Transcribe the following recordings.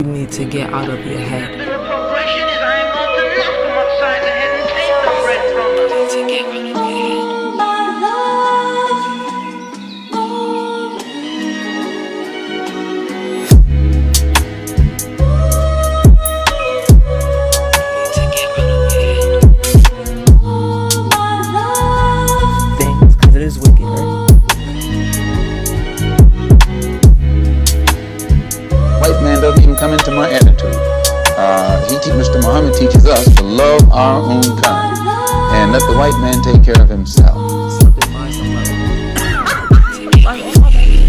You need to get out of your head. The progression is I am going to knock them upside the head and take the bread from them. To get out of your head. To get out of your head. Things, because it is wicked, right? White man doesn't even come into my attitude. Mr. Muhammad teaches us to love our own kind and let the white man take care of himself. Something by some level. To get out of your head.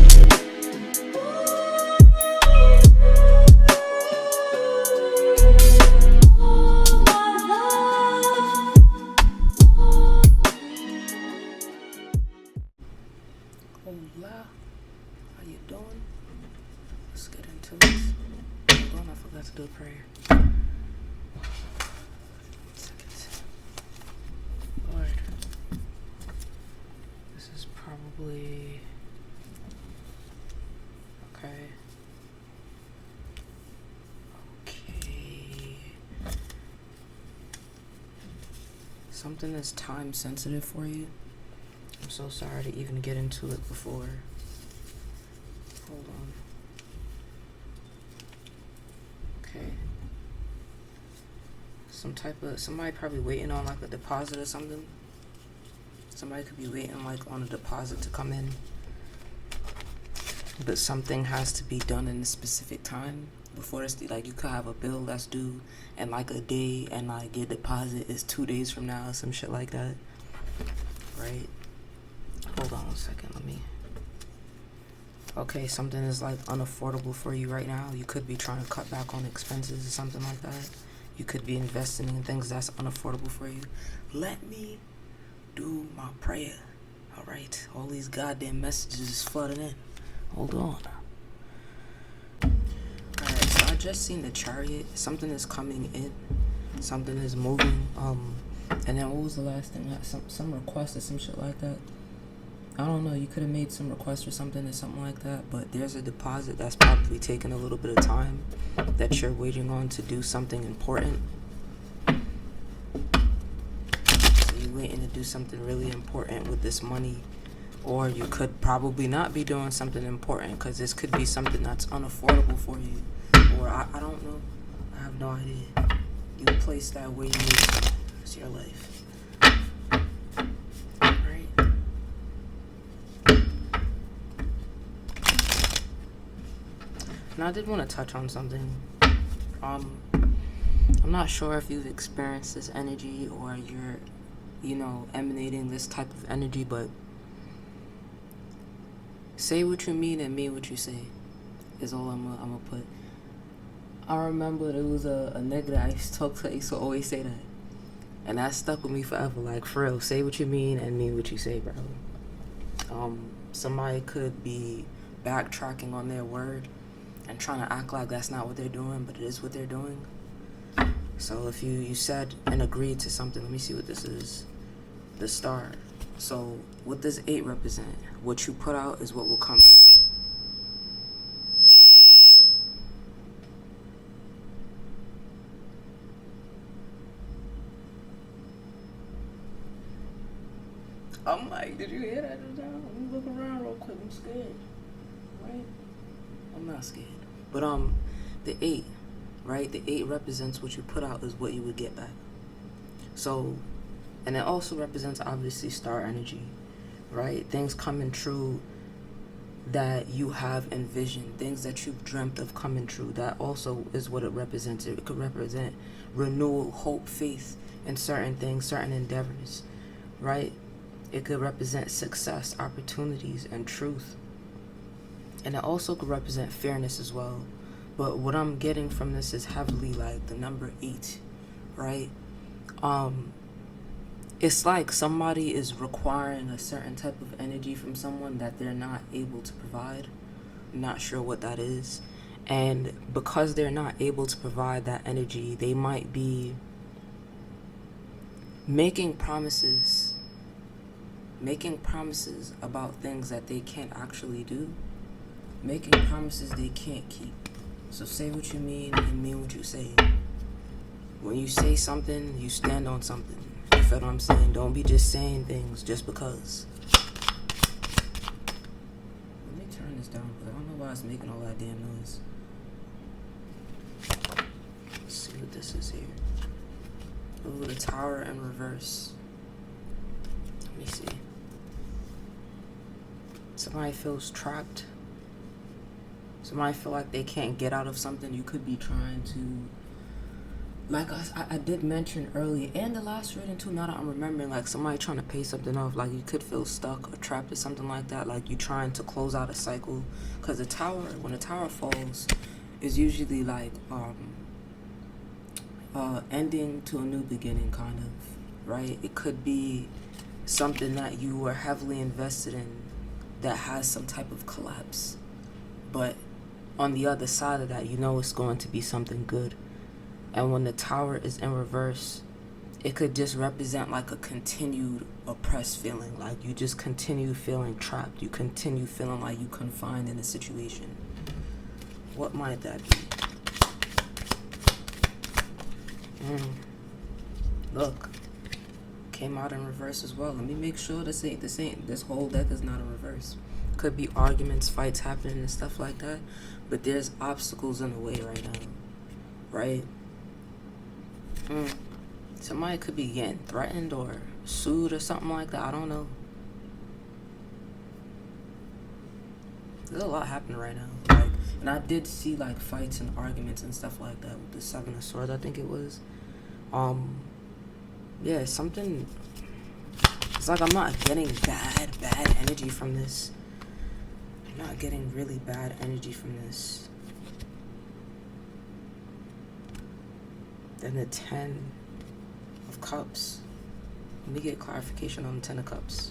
Hola, how you doing? Let's get into this. Hold on, I forgot to do a prayer. 1 second. Lord, this is probably okay. Something that's time sensitive for you. I'm so sorry to even get into it before. Hold on. Okay. Somebody probably waiting on like a deposit or something. Somebody could be waiting like on a deposit to come in. But something has to be done in a specific time before this. Like you could have a bill that's due in like a day, and like your deposit is 2 days from now or some shit like that. Right? Hold on 1 second, Okay, something is like unaffordable for you right now. You could be trying to cut back on expenses or something like that. You could be investing in things that's unaffordable for you. Let me do my prayer. Alright, all these goddamn messages is flooding in. Hold on. Alright, so I just seen the chariot. Something is coming in. Something is moving. And then what was the last thing? Some request or some shit like that. I don't know, you could have made some request or something like that, but there's a deposit that's probably taking a little bit of time that you're waiting on to do something important. So you're waiting to do something really important with this money, or you could probably not be doing something important because this could be something that's unaffordable for you, or I don't know, I have no idea. You place that where you need to. It's your life. And I did want to touch on something. I'm not sure if you've experienced this energy or you're, emanating this type of energy, but say what you mean and mean what you say is all I'm gonna put. I remember there was a nigga that I used to talk to, I used to always say that. And that stuck with me forever. Like, for real, say what you mean and mean what you say, bro. Somebody could be backtracking on their word and trying to act like that's not what they're doing, but it is what they're doing. So if you said and agreed to something, let me see what this is. The star. So what does 8 represent? What you put out is what will come back. I'm like, did you hear that just now? Let me look around real quick. I'm scared. Right? I'm not scared. But the 8, right? The 8 represents what you put out is what you would get back. So, and it also represents obviously star energy, right? Things coming true that you have envisioned, things that you've dreamt of coming true. That also is what it represents. It could represent renewal, hope, faith in certain things, certain endeavors, right? It could represent success, opportunities, and truth. And it also could represent fairness as well. But what I'm getting from this is heavily like the number 8, right? It's like somebody is requiring a certain type of energy from someone that they're not able to provide. I'm not sure what that is. And because they're not able to provide that energy, they might be making promises about things that they can't actually do, making promises they can't keep. So say what you mean and mean what you say. When you say something, you stand on something. You feel what I'm saying? Don't be just saying things just because. Let me turn this down because I don't know why it's making all that damn noise. Let's see what this is here. Ooh, the Tower in reverse. Let me see. Somebody feels trapped. Somebody feel like they can't get out of something. You could be trying to, like I did mention earlier, and the last reading too, now that I'm remembering, like somebody trying to pay something off, like you could feel stuck or trapped or something like that, like you trying to close out a cycle. Because the tower, when the tower falls, is usually like ending to a new beginning, kind of, right? It could be something that you were heavily invested in that has some type of collapse, but on the other side of that, you know it's going to be something good. And when the Tower is in reverse, it could just represent like a continued oppressed feeling, like you just continue feeling trapped, you continue feeling like you confined in a situation. What might that be? Look, came out in reverse as well. Let me make sure this whole deck is not in reverse. Could be arguments, fights happening and stuff like that, but there's obstacles in the way right now, right? Somebody could be getting threatened or sued or something like that. I don't know. There's a lot happening right now, like, and I did see like fights and arguments and stuff like that with the Seven of Swords. I think it was, yeah, something. It's like I'm not getting bad energy from this. I'm not getting really bad energy from this. Then the 10 of Cups. Let me get clarification on the 10 of Cups.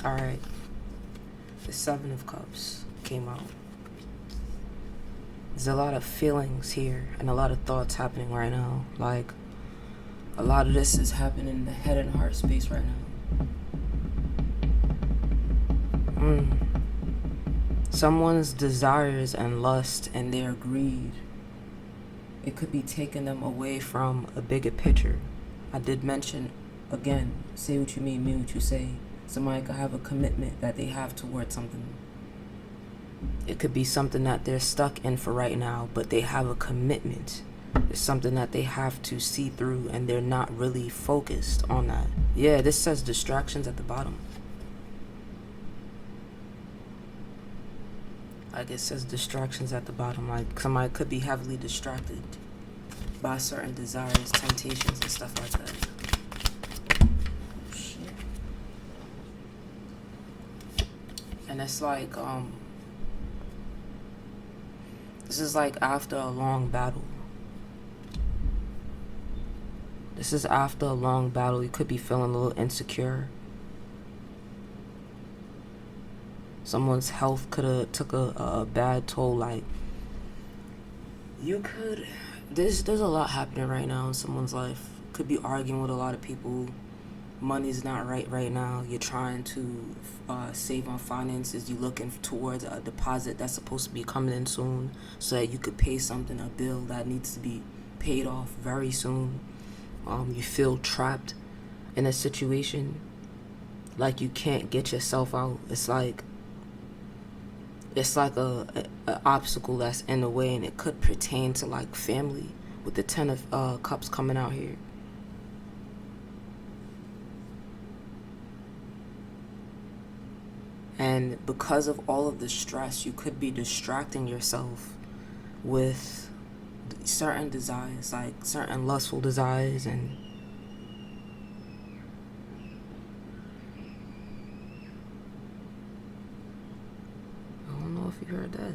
Alright. The 7 of Cups came out. There's a lot of feelings here and a lot of thoughts happening right now. Like, a lot of this is happening in the head and heart space right now. Someone's desires and lust and their greed, it could be taking them away from a bigger picture. I did mention, again, say what you mean what you say. Somebody could have a commitment that they have towards something. It could be something that they're stuck in for right now, but they have a commitment. It's something that they have to see through, and they're not really focused on that. Yeah, this says distractions at the bottom. Like, it says distractions at the bottom. Like, somebody could be heavily distracted by certain desires, temptations, and stuff like that. Oh, shit. And it's like, this is like after a long battle. This is after a long battle. You could be feeling a little insecure. Someone's health could have took a bad toll. Like, you could, there's a lot happening right now in someone's life. Could be arguing with a lot of people. Money's not right now. You're trying to save on finances. You're looking towards a deposit that's supposed to be coming in soon, so that you could pay something, a bill that needs to be paid off very soon. You feel trapped in a situation, like you can't get yourself out. It's like a obstacle that's in the way, and it could pertain to like family, with the 10 of Cups coming out here. And because of all of the stress, you could be distracting yourself with certain desires, like certain lustful desires. And I don't know if you heard that.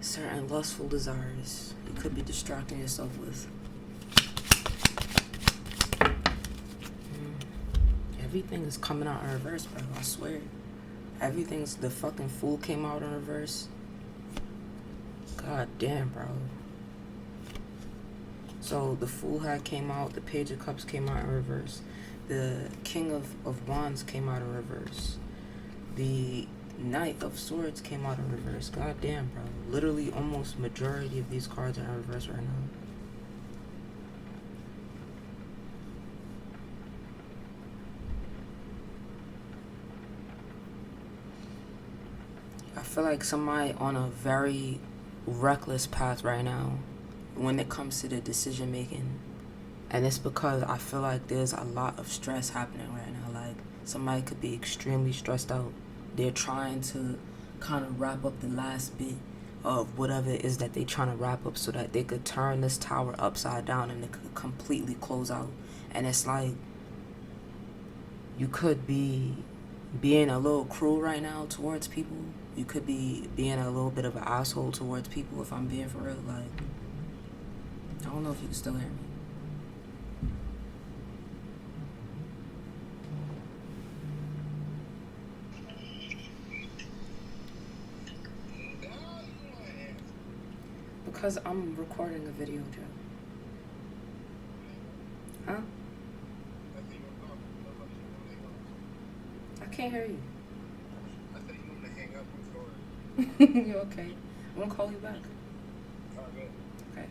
Certain lustful desires you could be distracting yourself with. Everything is coming out in reverse, bro. I swear. Everything's, the fucking Fool came out in reverse. God damn, bro. So the Fool had came out, the Page of Cups came out in reverse. The King of Wands came out of reverse. The Knight of Swords came out of reverse. God damn, bro. Literally almost majority of these cards are in reverse right now. I feel like somebody on a very reckless path right now when it comes to the decision making. And it's because I feel like there's a lot of stress happening right now. Like, somebody could be extremely stressed out. They're trying to kind of wrap up the last bit of whatever it is that they're trying to wrap up so that they could turn this tower upside down and it could completely close out. And it's like, you could be being a little cruel right now towards people. You could be being a little bit of an asshole towards people, if I'm being for real. Like, I don't know if you can still hear me. Because I'm recording a video, Joe. Huh? I can't hear you. I thought you wanted to hang up before. You okay? I'm gonna call you back. Okay.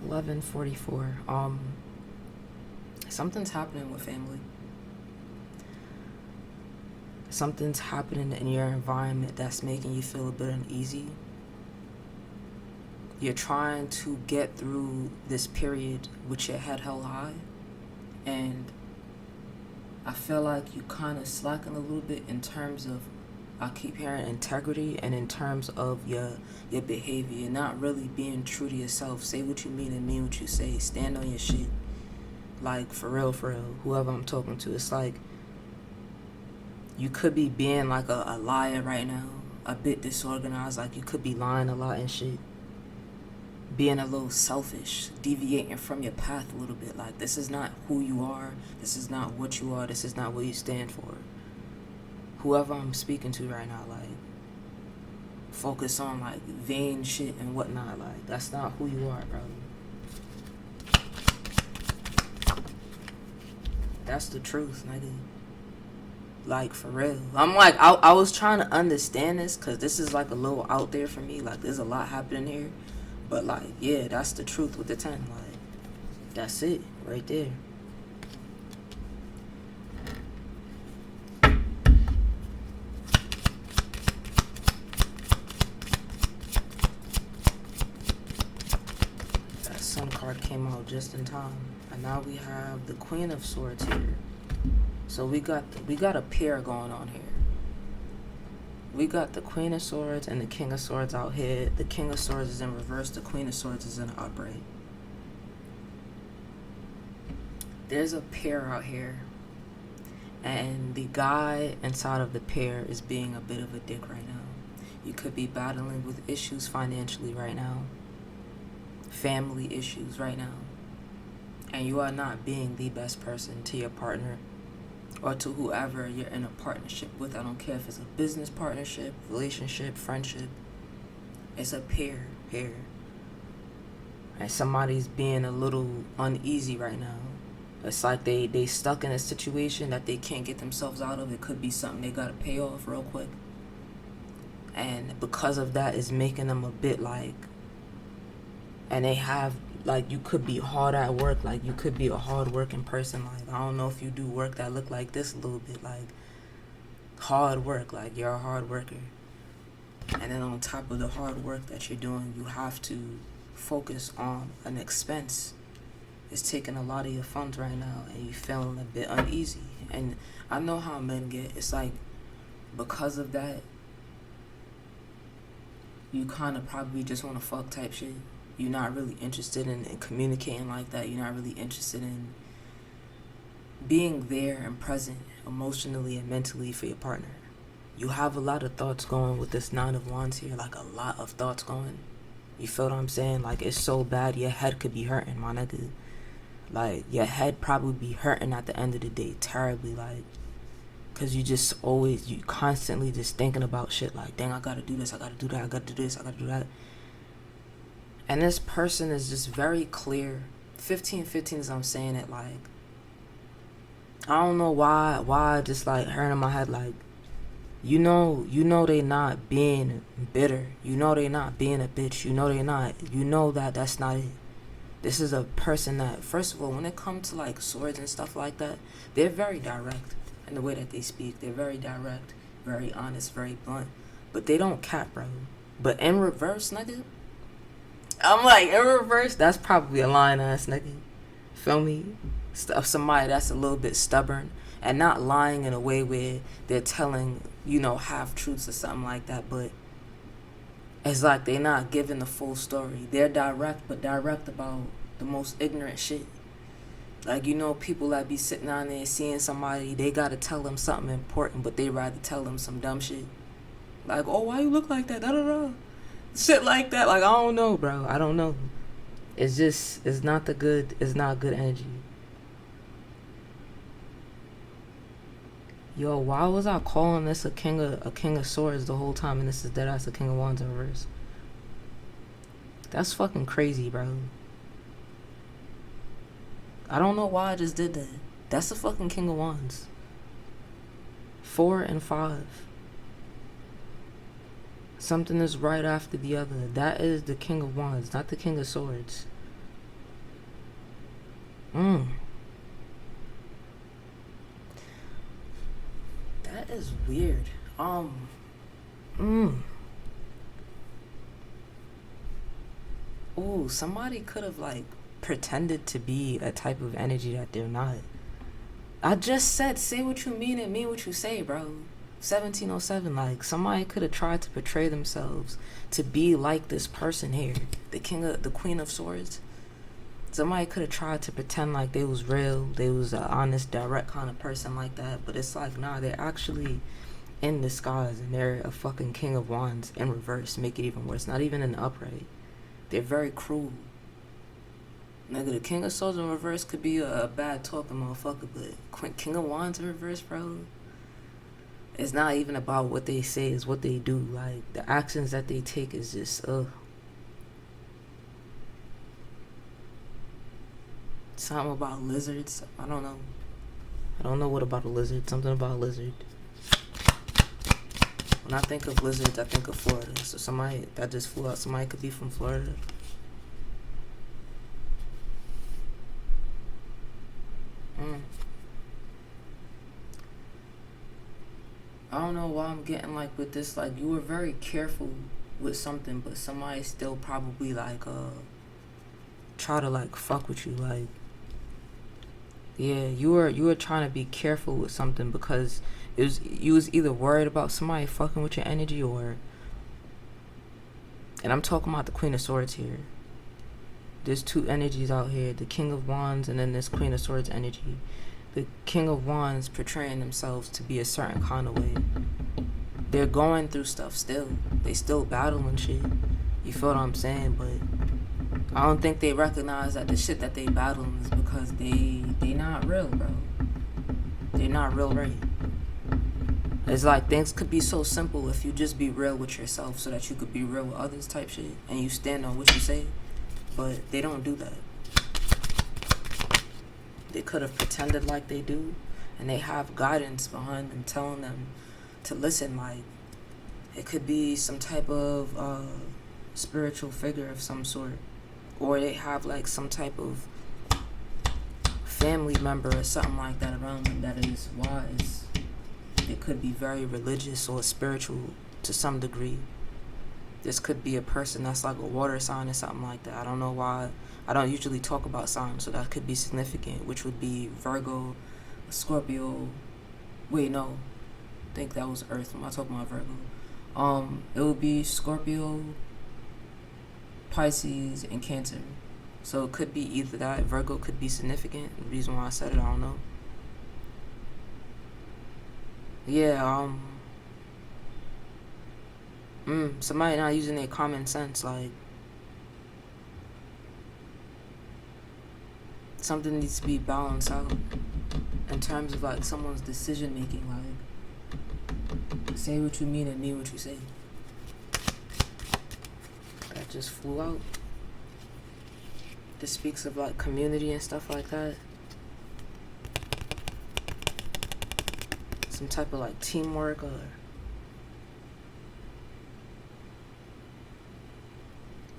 11:44. Something's happening with family. Something's happening in your environment that's making you feel a bit uneasy. You're trying to get through this period with your head held high, and I feel like you kind of slacking a little bit in terms of, I keep hearing integrity, and in terms of your behavior. You're not really being true to yourself. Say what you mean and mean what you say. Stand on your shit. Like, for real, whoever I'm talking to, it's like you could be being like a liar right now, a bit disorganized, like you could be lying a lot and shit. Being a little selfish, deviating from your path a little bit. Like, this is not who you are, this is not what you are, this is not what you stand for. Whoever I'm speaking to right now, like, focus on like vain shit and whatnot. Like, that's not who you are, bro. That's the truth, nigga. Like, for real. I'm like, I was trying to understand this because this is like a little out there for me. Like, there's a lot happening here. But like, yeah, that's the truth with the 10. Like, that's it right there. That Sun card came out just in time. And now we have the Queen of Swords here. So we got a pair going on here. We got the Queen of Swords and the King of Swords out here. The King of Swords is in reverse. The Queen of Swords is in an upright. There's a pair out here. And the guy inside of the pair is being a bit of a dick right now. You could be battling with issues financially right now. Family issues right now. And you are not being the best person to your partner or to whoever you're in a partnership with. I don't care if it's a business partnership, relationship, friendship. It's a pair. And somebody's being a little uneasy right now. It's like they stuck in a situation that they can't get themselves out of. It could be something they gotta pay off real quick. And because of that, it's making them a bit like, and they have, like, you could be hard at work, like you could be a hard working person. Like, I don't know if you do work that look like this a little bit, like hard work, like you're a hard worker. And then on top of the hard work that you're doing, you have to focus on an expense. It's taking a lot of your funds right now, and you're feeling a bit uneasy. And I know how men get. It's like, because of that, you kind of probably just want to fuck type shit. You're not really interested in communicating like that. You're not really interested in being there and present emotionally and mentally for your partner. You have a lot of thoughts going with this 9 of Wands here, like a lot of thoughts going. You feel what I'm saying? Like, it's so bad your head could be hurting, my nigga. Like, your head probably be hurting at the end of the day terribly, like, because you constantly just thinking about shit like, dang, I gotta do this, I gotta do that, I gotta do this, I gotta do that. And this person is just very clear. 1515 is I'm saying it like, I don't know why I just like heard in my head like, you know they not being bitter. You know they not being a bitch. You know they not. You know that's not it. This is a person that, first of all, when it comes to like swords and stuff like that, they're very direct in the way that they speak. They're very direct, very honest, very blunt. But they don't cap, bro. But in reverse, nigga, I'm like, in reverse, that's probably a lying ass nigga. Feel me? Of somebody that's a little bit stubborn and not lying in a way where they're telling, half truths or something like that, but it's like they're not giving the full story. They're direct, but direct about the most ignorant shit. Like, people that be sitting down there seeing somebody, they gotta tell them something important, but they rather tell them some dumb shit. Like, oh, why you look like that? Da-da-da. Shit like that. Like, I don't know, bro. I don't know. It's not good energy. Yo, why was I calling this a king of swords the whole time, and this is deadass a king of wands in reverse? That's fucking crazy, bro. I don't know why I just did that. That's the fucking king of wands. 4 and 5. Something is right after the other. That is the king of wands, not the king of swords. That is weird. Ooh, somebody could have like pretended to be a type of energy that they're not. I just said say what you mean and mean what you say, bro. 1707, like somebody could have tried to portray themselves to be like this person here, the queen of swords. Somebody could have tried to pretend like they was real, they was an honest, direct kind of person like that, but it's like, nah, they're actually in disguise, and they're a fucking king of wands in reverse. Make it even worse. Not even in the upright. They're very cruel. Nigga, the king of swords in reverse could be a bad talking motherfucker, but king of wands in reverse, bro, it's not even about what they say, it's what they do. Like, the actions that they take is just, Something about lizards. I don't know. I don't know what about a lizard. Something about a lizard. When I think of lizards, I think of Florida. So somebody that just flew out, somebody could be from Florida. I don't know why I'm getting like with this, like you were very careful with something, but somebody still probably like try to like fuck with you. Like, yeah, you were trying to be careful with something because you was either worried about somebody fucking with your energy, or, and I'm talking about the Queen of Swords here. There's two energies out here, the King of Wands and then this Queen of Swords energy. The King of Wands portraying themselves to be a certain kind of way. They're going through stuff still. They still battling shit. You feel what I'm saying? But I don't think they recognize that the shit that they battling is because they not real, bro. They're not real, right? It's like things could be so simple if you just be real with yourself so that you could be real with others type shit. And you stand on what you say. But they don't do that. They could have pretended like they do, and they have guidance behind them telling them to listen. Like, it could be some type of spiritual figure of some sort, or they have like some type of family member or something like that around them that is wise. It could be very religious or spiritual to some degree. This could be a person that's like a water sign or something like that. I don't know why. I don't usually talk about signs, so that could be significant, which would be Virgo, Scorpio. Wait, no. I think that was Earth. I'm not talking about Virgo. It would be Scorpio, Pisces, and Cancer. So it could be either that. Virgo could be significant. The reason why I said it, I don't know. Yeah, somebody not using their common sense, like something needs to be balanced out in terms of like someone's decision making. Like, say what you mean and mean what you say. That just flew out. This speaks of like community and stuff like that. Some type of like teamwork, or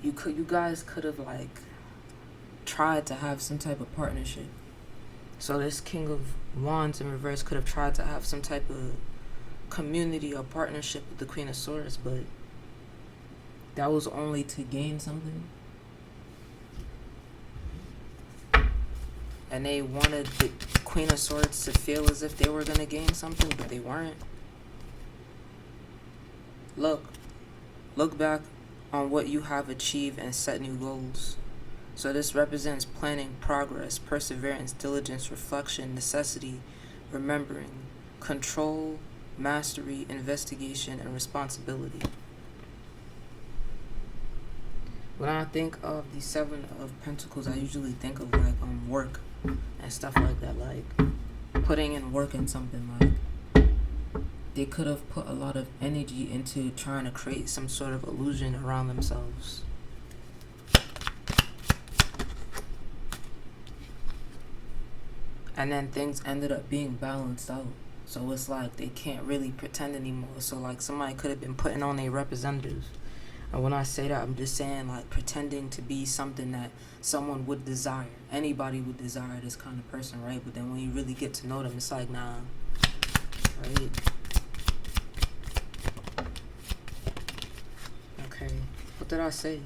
you guys could have like tried to have some type of partnership. So this King of Wands in reverse could have tried to have some type of community or partnership with the Queen of Swords, but that was only to gain something. And they wanted the Queen of Swords to feel as if they were going to gain something, but they weren't. Look back on what you have achieved and set new goals. So this represents planning, progress, perseverance, diligence, reflection, necessity, remembering, control, mastery, investigation, and responsibility. When I think of the Seven of Pentacles, I usually think of like work and stuff like that, like putting in work in something. Like they could have put a lot of energy into trying to create some sort of illusion around themselves. And then things ended up being balanced out. So it's like they can't really pretend anymore. So like somebody could have been putting on their representatives. And when I say that, I'm just saying like pretending to be something that someone would desire. Anybody would desire this kind of person, right? But then when you really get to know them, it's like, nah, right? Okay, what did I say?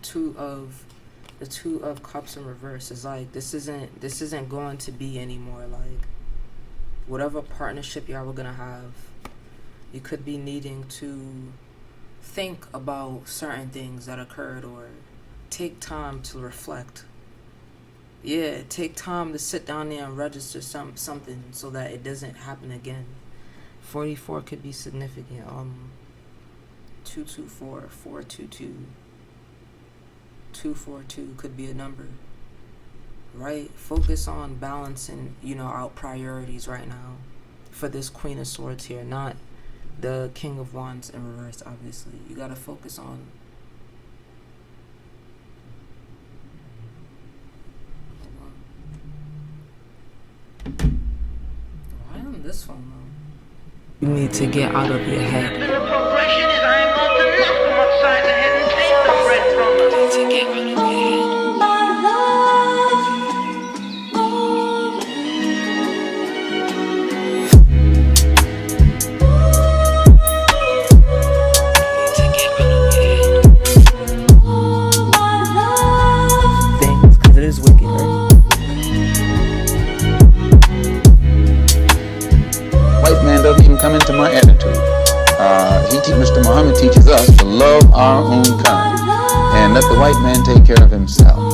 The Two of Cups in reverse is like, this isn't going to be anymore. Like whatever partnership y'all were gonna have, you could be needing to think about certain things that occurred, or take time to reflect. Yeah, take time to sit down there and register something so that it doesn't happen again. 44 could be significant. 224, 422, 242 could be a number, right? Focus on balancing, out priorities right now for this Queen of Swords here, not the King of Wands in reverse. Obviously you got to focus on why on this phone though? You need to get out of your head. The progression is I am off the left from upside the head and take the breadcrumbs. To get out of your head. Doesn't even come into my attitude. Mr. Muhammad teaches us to love our own kind and let the white man take care of himself.